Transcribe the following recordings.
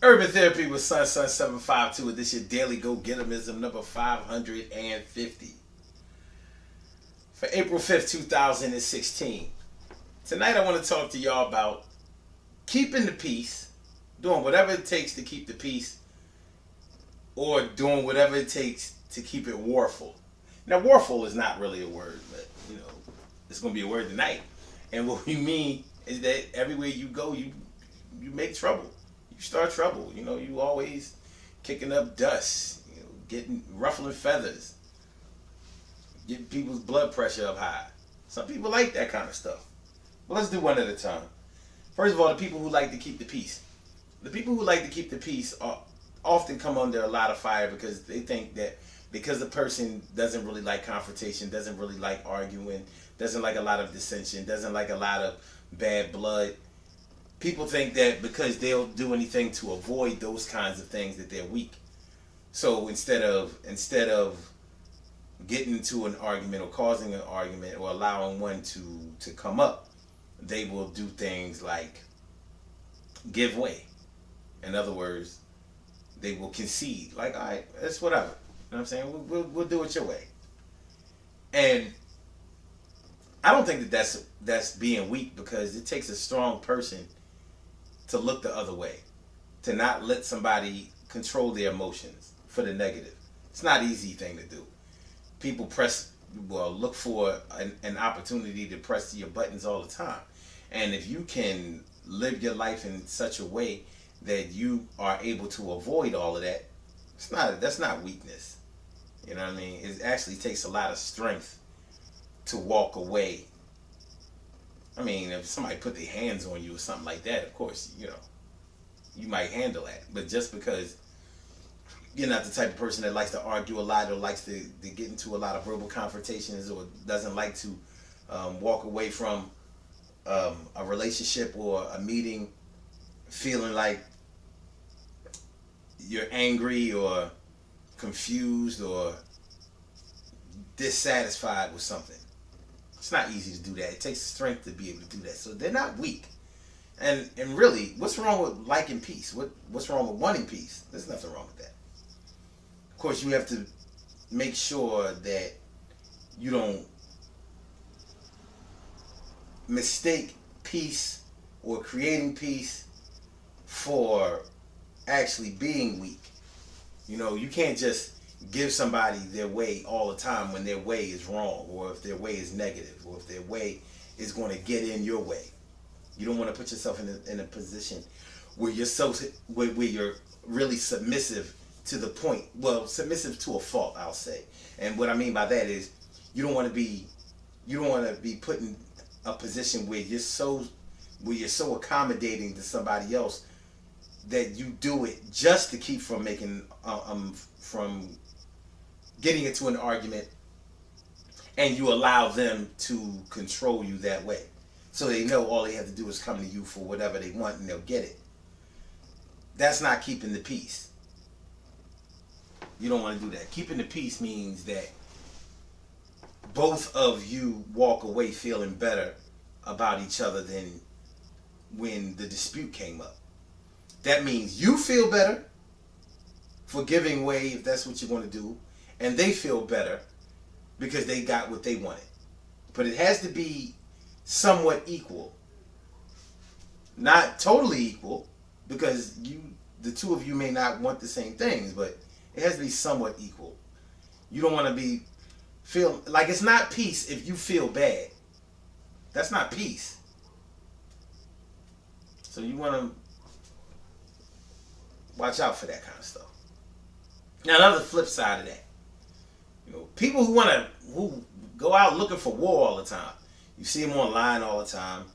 Urban Therapy with Sun 752. This your daily go getimism number 550 for April 5th, 2016. Tonight I want to talk to y'all about keeping the peace, doing whatever it takes to keep the peace, or doing whatever it takes to keep it warful. Now, warful is not really a word, but it's going to be a word tonight. And what we mean is that everywhere you go, you make trouble. You start trouble. You always kicking up dust, getting ruffling feathers, getting people's blood pressure up high. Some people like that kind of stuff. But let's do one at a time. First of all, the people who like to keep the peace. The people who like to keep the peace often come under a lot of fire because they think that because the person doesn't really like confrontation, doesn't really like arguing, doesn't like a lot of dissension, doesn't like a lot of bad blood, people think that because they'll do anything to avoid those kinds of things that they're weak. So instead of getting into an argument or causing an argument or allowing one to come up, they will do things like give way. In other words, they will concede. Like, all right, it's whatever. You know what I'm saying? We'll do it your way. And I don't think that that's being weak, because it takes a strong person to look the other way, to not let somebody control their emotions for the negative. It's not an easy thing to do. People look for an opportunity to press your buttons all the time. And if you can live your life in such a way that you are able to avoid all of that, that's not weakness. You know what I mean? It actually takes a lot of strength to walk away. I mean, if somebody put their hands on you or something like that, of course, you might handle that. But just because you're not the type of person that likes to argue a lot or likes to get into a lot of verbal confrontations or doesn't like to walk away from a relationship or a meeting feeling like you're angry or confused or dissatisfied with something. It's not easy to do that. It takes strength to be able to do that. So they're not weak. And really, what's wrong with liking peace? What's wrong with wanting peace? There's nothing wrong with that. Of course, you have to make sure that you don't mistake peace or creating peace for actually being weak. You can't just give somebody their way all the time when their way is wrong, or if their way is negative, or if their way is going to get in your way. You don't want to put yourself in a position where you're really submissive to the point. Well, submissive to a fault, I'll say. And what I mean by that is you don't want to be put in a position where you're so accommodating to somebody else that you do it just to keep from from getting into an argument, and you allow them to control you that way. So they know all they have to do is come to you for whatever they want and they'll get it. That's not keeping the peace. You don't want to do that. Keeping the peace means that both of you walk away feeling better about each other than when the dispute came up. That means you feel better for giving way, if that's what you want to do, and they feel better because they got what they wanted. But it has to be somewhat equal. Not totally equal, because the two of you may not want the same things, but it has to be somewhat equal. You don't want to feel like it's not peace if you feel bad. That's not peace. So you want to watch out for that kind of stuff. Now, another flip side of that, people who go out looking for war all the time. You see them online all the time.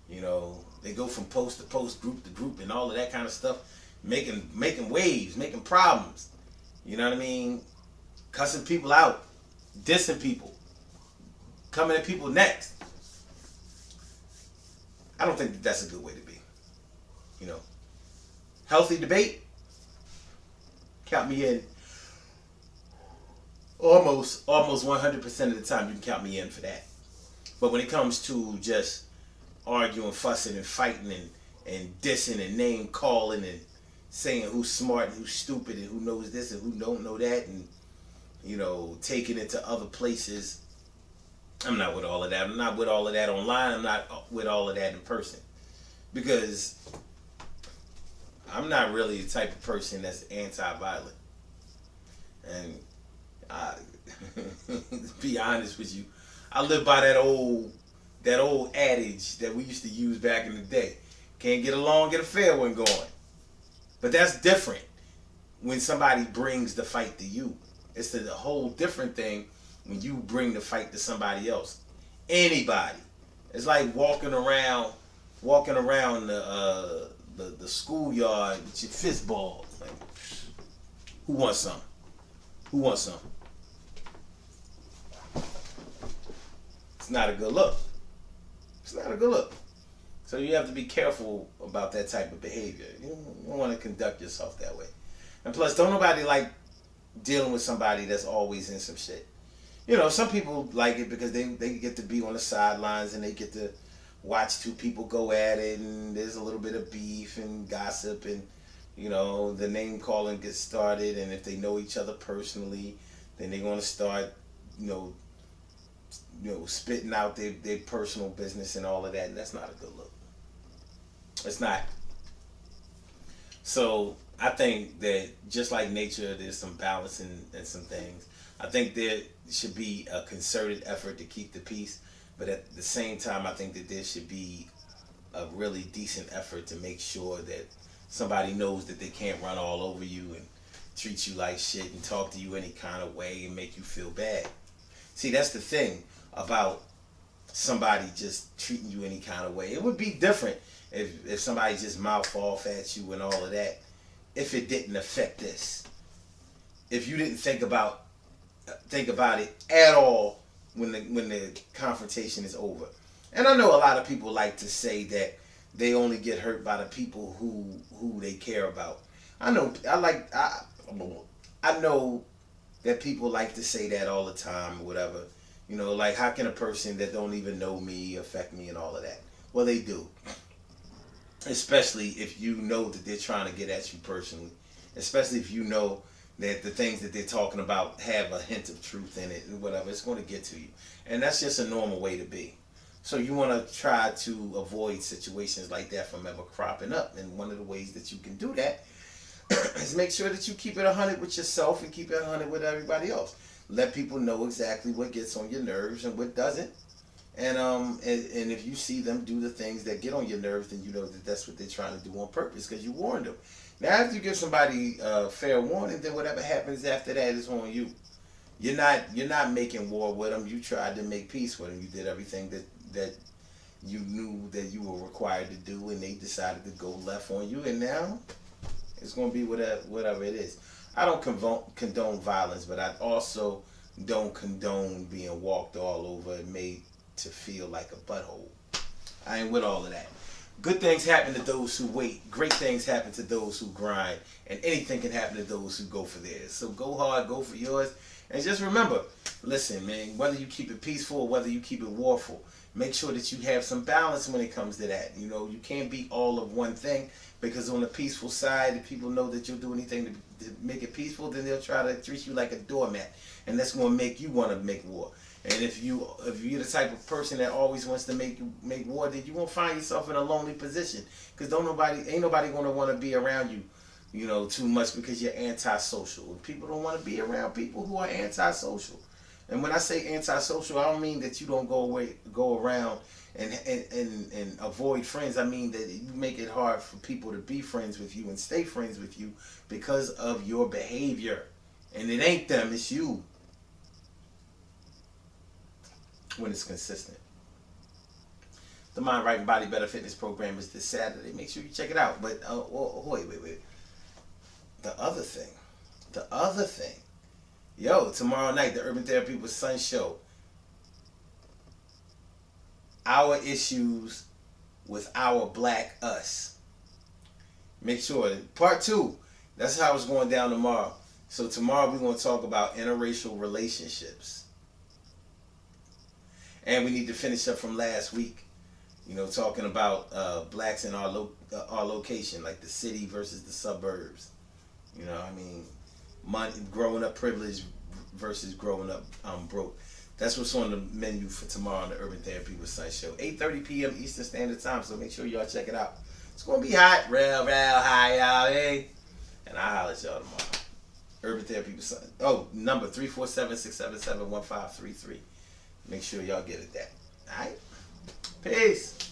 They go from post to post, group to group, and all of that kind of stuff, making waves, making problems. You know what I mean? Cussing people out, dissing people, coming at people next. I don't think that's a good way to be. Healthy debate, count me in. Almost 100% of the time, you can count me in for that. But when it comes to just arguing, fussing, and fighting, and dissing, and name calling, and saying who's smart and who's stupid and who knows this and who don't know that, and taking it to other places. I'm not with all of that. I'm not with all of that online. I'm not with all of that in person, because I'm not really the type of person that's anti-violent. And to be honest with you, I live by that old adage that we used to use back in the day. Can't get along, get a fair one going. But that's different when somebody brings the fight to you. It's a whole different thing when you bring the fight to somebody else. Anybody. It's like walking around the schoolyard with your fist ball. Like, who wants some? Who wants some? It's not a good look. It's not a good look. So you have to be careful about that type of behavior. You don't want to conduct yourself that way. And plus, don't nobody like dealing with somebody that's always in some shit. Some people like it because they get to be on the sidelines and they get to watch two people go at it, and there's a little bit of beef and gossip, and the name calling gets started, and if they know each other personally, then they're going to start spitting out their personal business and all of that, and that's not a good look. It's not. So I think that just like nature, there's some balance in some things. I think there should be a concerted effort to keep the peace, but at the same time, I think that there should be a really decent effort to make sure that somebody knows that they can't run all over you and treat you like shit and talk to you any kind of way and make you feel bad. See, that's the thing about somebody just treating you any kind of way. It would be different if somebody just mouth off at you and all of that, if it didn't affect this. If you didn't think about it at all when the confrontation is over. And I know a lot of people like to say that they only get hurt by the people who they care about. I know that people like to say that all the time or whatever. Like, how can a person that don't even know me affect me and all of that? Well, they do. Especially if you know that they're trying to get at you personally. Especially if you know that the things that they're talking about have a hint of truth in it and whatever. It's going to get to you. And that's just a normal way to be. So you want to try to avoid situations like that from ever cropping up. And one of the ways that you can do that is make sure that you keep it 100 with yourself and keep it 100 with everybody else. Let people know exactly what gets on your nerves and what doesn't. And if you see them do the things that get on your nerves, then you know that that's what they're trying to do on purpose because you warned them. Now, after you give somebody fair warning, then whatever happens after that is on you. You're not making war with them. You tried to make peace with them. You did everything that you knew that you were required to do, and they decided to go left on you, and now it's going to be whatever it is. I don't condone violence, but I also don't condone being walked all over and made to feel like a butthole. I ain't with all of that. Good things happen to those who wait. Great things happen to those who grind. And anything can happen to those who go for theirs. So go hard, go for yours. And just remember, listen, man, whether you keep it peaceful or whether you keep it warful, make sure that you have some balance when it comes to that. You can't be all of one thing, because on the peaceful side, if people know that you'll do anything to make it peaceful, then they'll try to treat you like a doormat. And that's going to make you want to make war. And if you're the type of person that always wants to make war, then you won't find yourself in a lonely position, because ain't nobody going to want to be around you, too much, because you're antisocial. And people don't want to be around people who are antisocial. And when I say antisocial, I don't mean that you don't go around and avoid friends. I mean that you make it hard for people to be friends with you and stay friends with you because of your behavior. And it ain't them, it's you. When it's consistent. The Mind, Right, and Body Better Fitness program is this Saturday. Make sure you check it out. But wait. The other thing. Yo, tomorrow night, the Urban Therapy with Sun show. Our issues with our black us. Make sure. Part 2. That's how it's going down tomorrow. So tomorrow we're going to talk about interracial relationships. And we need to finish up from last week. You know, talking about blacks in our location, like the city versus the suburbs. You know, I mean, money, growing up privileged versus growing up broke. That's what's on the menu for tomorrow on the Urban Therapy with Site Show. 8:30 p.m. Eastern Standard Time, so make sure y'all check it out. It's going to be hot, real high, y'all, eh? And I'll holler at y'all tomorrow. Urban Therapy with Site. Oh, number 347-677-1533. Make sure y'all get it that. All right? Peace.